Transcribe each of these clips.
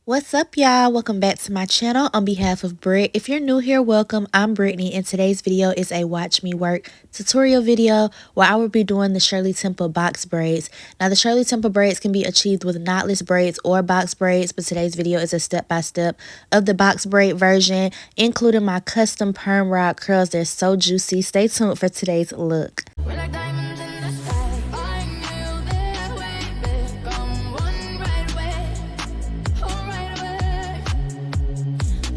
What's up, y'all? Welcome back to my channel. On behalf of Brit, if you're new here, welcome. I'm Brittany, and today's video is a watch me work tutorial video where I will be doing the Shirley Temple box braids. Now, the Shirley Temple braids can be achieved with knotless braids or box braids, but today's video is a step-by-step of the box braid version, including my custom perm rod curls. They're so juicy. Stay tuned for today's look. We're like diamonds in the sky. I knew that way, babe. Come one right away. Oh, right away.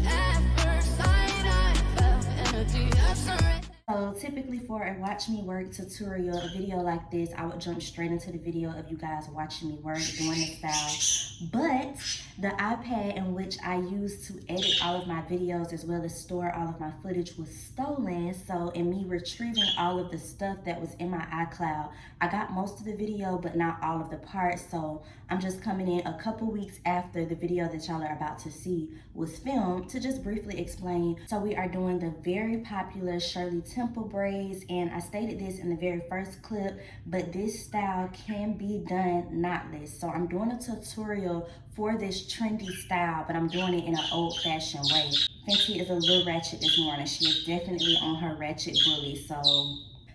At first sight, I felt energy of sunrise. So typically for a watch me work tutorial, a video like this, I would jump straight into the video of you guys watching me work, doing the style. But the iPad in which I used to edit all of my videos as well as store all of my footage was stolen. So in me retrieving all of the stuff that was in my iCloud, I got most of the video but not all of the parts. So I'm just coming in a couple weeks after the video that y'all are about to see was filmed to just briefly explain. So we are doing the very popular Shirley Temple braids, and I stated this in the very first clip, but this style can be done knotless. So I'm doing a tutorial for this trendy style, but I'm doing it in an old-fashioned way. Fenty is a little ratchet this morning. She is definitely on her ratchet bully. So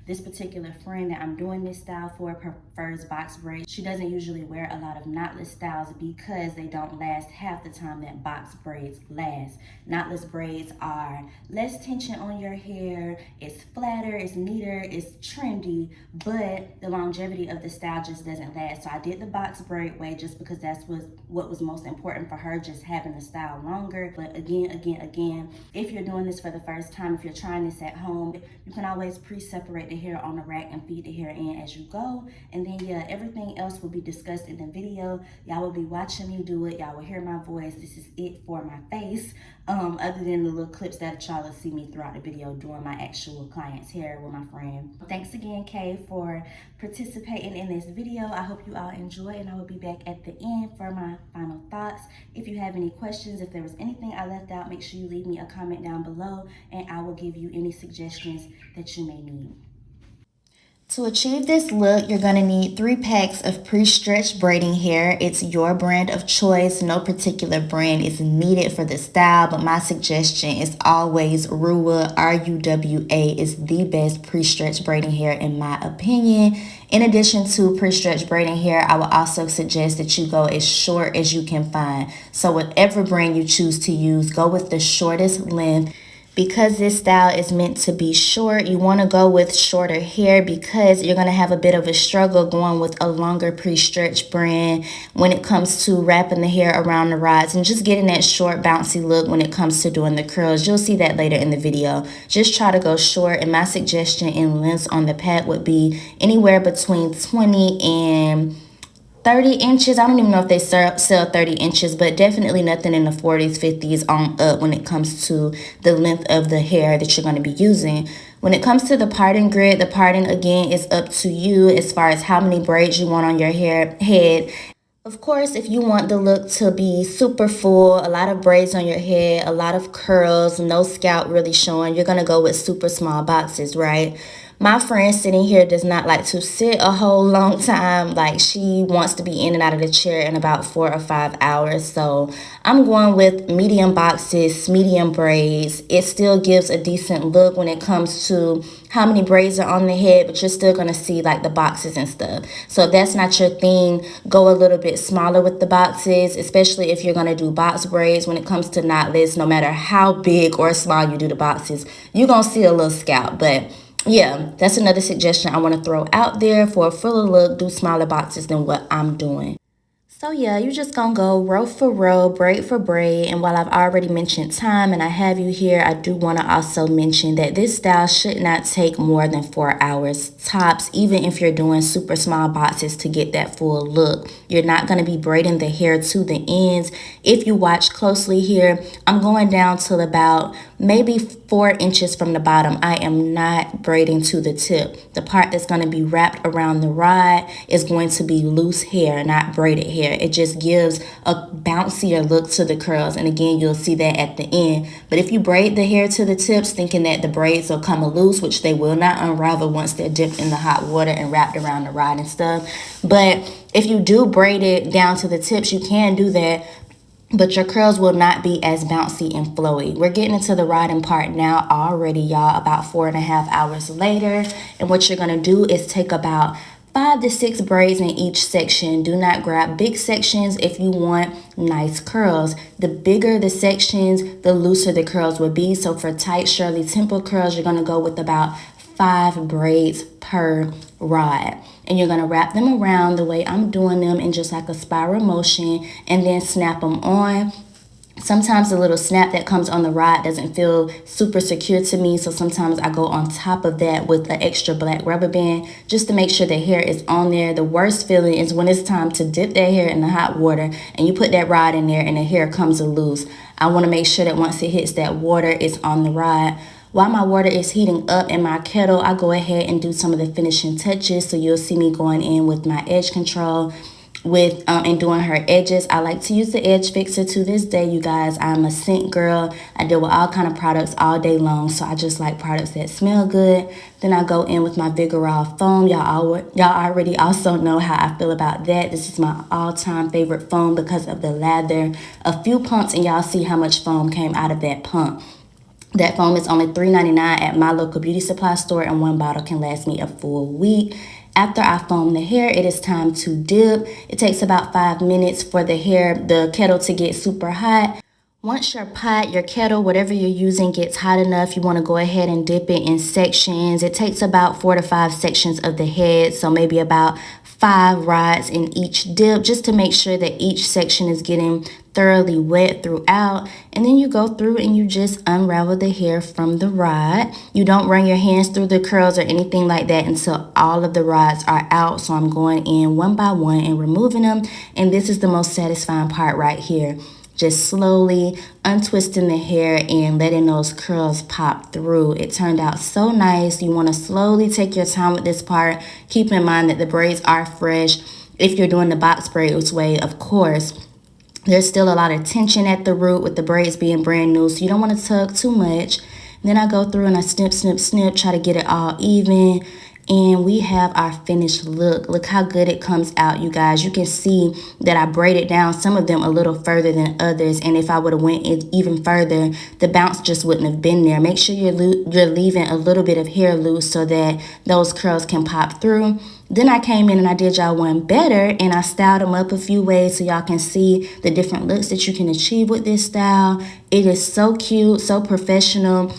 this particular friend that I'm doing this style for prefers box braids. She doesn't usually wear a lot of knotless styles because they don't last half the time that box braids last. Knotless braids are less tension on your hair, it's flatter, it's neater, it's trendy, but the longevity of the style just doesn't last. So I did the box braid way just because that's what was most important for her, just having the style longer. But again, if you're doing this for the first time, if you're trying this at home, you can always pre-separate the hair on the rack and feed the hair in as you go. And then yeah, everything else will be discussed in the video. Y'all will be watching me do it. Y'all will hear my voice. This is it for my face. Other than the little clips that y'all will see me throughout the video doing my actual client's hair with my friend. Thanks again, Kay, for participating in this video. I hope you all enjoy, and I will be back at the end for my final thoughts. If you have any questions, if there was anything I left out, make sure you leave me a comment down below, and I will give you any suggestions that you may need. To achieve this look, you're going to need 3 packs of pre-stretched braiding hair. It's your brand of choice. No particular brand is needed for the style, but my suggestion is always Ruwa. R-U-W-A is the best pre-stretched braiding hair in my opinion. In addition to pre-stretched braiding hair, I would also suggest that you go as short as you can find. So whatever brand you choose to use, go with the shortest length. Because this style is meant to be short, you want to go with shorter hair because you're going to have a bit of a struggle going with a longer pre-stretched brand when it comes to wrapping the hair around the rods and just getting that short bouncy look when it comes to doing the curls. You'll see that later in the video. Just try to go short, and my suggestion in lengths on the pack would be anywhere between 20 and 30 inches. I don't even know if they sell 30 inches, but definitely nothing in the 40s, 50s on up when it comes to the length of the hair that you're going to be using. When it comes to the parting grid, the parting again is up to you as far as how many braids you want on your head. Of course, if you want the look to be super full, a lot of braids on your head, a lot of curls, no scalp really showing, you're going to go with super small boxes, right? My friend sitting here does not like to sit a whole long time. Like, she wants to be in and out of the chair in about 4 or 5 hours. So I'm going with medium boxes, medium braids. It still gives a decent look when it comes to how many braids are on the head, but you're still going to see like the boxes and stuff. So if that's not your thing, go a little bit smaller with the boxes, especially if you're going to do box braids. When it comes to knotless, no matter how big or small you do the boxes, you're going to see a little scalp. But yeah, that's another suggestion I want to throw out there. For a fuller look, do smaller boxes than what I'm doing. So yeah, you're just going to go row for row, braid for braid. And while I've already mentioned time and I have you here, I do want to also mention that this style should not take more than 4 hours tops, even if you're doing super small boxes to get that full look. You're not going to be braiding the hair to the ends. If you watch closely here, I'm going down till about maybe 4 inches from the bottom. I am not braiding to the tip. The part that's going to be wrapped around the rod is going to be loose hair, not braided hair. It just gives a bouncier look to the curls, and again, you'll see that at the end. But if you braid the hair to the tips thinking that the braids will come loose, which they will not unravel once they're dipped in the hot water and wrapped around the rod and stuff. But if you do braid it down to the tips, you can do that. but your curls will not be as bouncy and flowy. We're getting into the riding part now already, y'all, about 4.5 hours later. And what you're gonna do is take about 5 to 6 braids in each section. Do not grab big sections if you want nice curls. The bigger the sections, the looser the curls will be. So for tight Shirley Temple curls, you're gonna go with about 5 braids per rod, and you're going to wrap them around the way I'm doing them in just like a spiral motion, and then snap them on. Sometimes the little snap that comes on the rod doesn't feel super secure to me, so sometimes I go on top of that with an extra black rubber band just to make sure the hair is on there. The worst feeling is when it's time to dip that hair in the hot water and you put that rod in there and the hair comes loose. I want to make sure that once it hits that water, it's on the rod. While my water is heating up in my kettle, I go ahead and do some of the finishing touches. So you'll see me going in with my edge control and doing her edges. I like to use the edge fixer to this day, you guys. I'm a scent girl. I deal with all kind of products all day long, so I just like products that smell good. Then I go in with my Vigorol foam. Y'all already also know how I feel about that. This is my all-time favorite foam because of the lather. A few pumps and y'all see how much foam came out of that pump. That foam is only $3.99 at my local beauty supply store, and one bottle can last me a full week. After I foam the hair, it is time to dip. It takes about 5 minutes for the kettle to get super hot. Once your pot, your kettle, whatever you're using gets hot enough, you want to go ahead and dip it in sections. It takes about 4 to 5 sections of the head, so maybe about 5 rods in each dip, just to make sure that each section is getting thoroughly wet throughout. And then you go through and you just unravel the hair from the rod. You don't run your hands through the curls or anything like that until all of the rods are out. So I'm going in one by one and removing them. And this is the most satisfying part right here. Just slowly untwisting the hair and letting those curls pop through. It turned out so nice. You want to slowly take your time with this part. Keep in mind that the braids are fresh. If you're doing the box braids way, of course, there's still a lot of tension at the root with the braids being brand new, so you don't want to tug too much. Then I go through and I snip, snip, snip, try to get it all even. And we have our finished look. Look how good it comes out, you guys. You can see that I braided down some of them a little further than others. And if I would have went even further, the bounce just wouldn't have been there. Make sure you're leaving a little bit of hair loose so that those curls can pop through. Then I came in and I did y'all one better, and I styled them up a few ways so y'all can see the different looks that you can achieve with this style. It is so cute, so professional.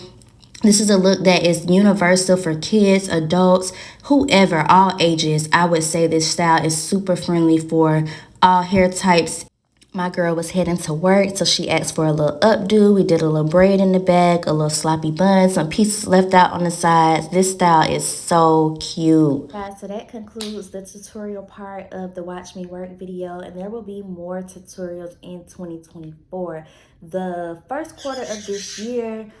This is a look that is universal for kids, adults, whoever, all ages. I would say this style is super friendly for all hair types. My girl was heading to work, so she asked for a little updo. We did a little braid in the back, a little sloppy bun, some pieces left out on the sides. This style is so cute. Guys, so that concludes the tutorial part of the Watch Me Work video, and there will be more tutorials in 2024. The first quarter of this year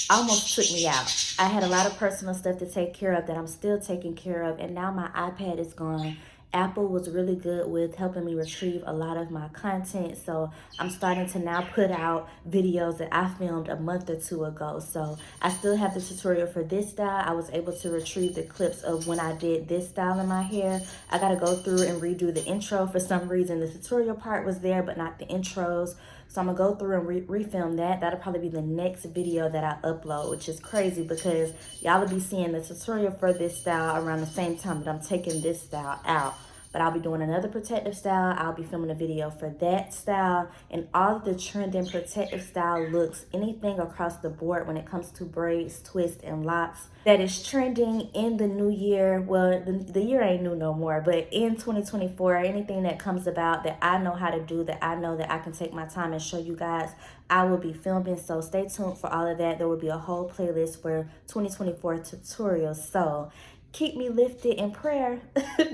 almost took me out. I had a lot of personal stuff to take care of that I'm still taking care of, and now my iPad is gone. Apple was really good with helping me retrieve a lot of my content, so I'm starting to now put out videos that I filmed a month or 2 ago. So I still have the tutorial for this style. I was able to retrieve the clips of when I did this style in my hair. I gotta go through and redo the intro. For some reason the tutorial part was there but not the intros, so I'm gonna go through and refilm that. That'll probably be the next video that I upload, which is crazy because y'all will be seeing the tutorial for this style around the same time that I'm taking this style out. But I'll be doing another protective style. I'll be filming a video for that style and all of the trending protective style looks, anything across the board when it comes to braids, twists, and locks that is trending in the new year. Well, the year ain't new no more, but in 2024, anything that comes about that I know how to do, that I know that I can take my time and show you guys, I will be filming. So stay tuned for all of that. There will be a whole playlist for 2024 tutorials. So keep me lifted in prayer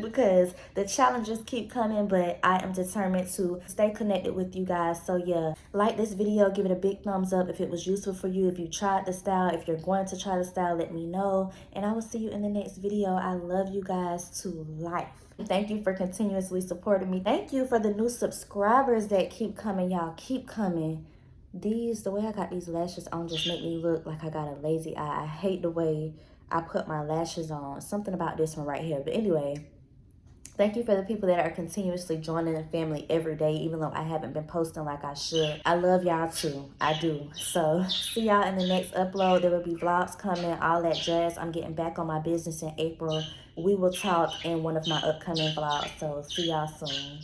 because the challenges keep coming, but I am determined to stay connected with you guys. So yeah, like this video, give it a big thumbs up if it was useful for you. If you tried the style, if you're going to try the style, let me know, and I will see you in the next video. I love you guys to life. Thank you for continuously supporting me. Thank you for the new subscribers that keep coming. Y'all keep coming. The way I got these lashes on just make me look like I got a lazy eye. I hate the way I put my lashes on. Something about this one right here. But anyway, Thank you for the people that are continuously joining the family every day, even though I haven't been posting like I should. I love y'all too. I do. So see y'all in the next upload. There will be vlogs coming, all that jazz. I'm getting back on my business in April. We will talk in one of my upcoming vlogs. So see y'all soon.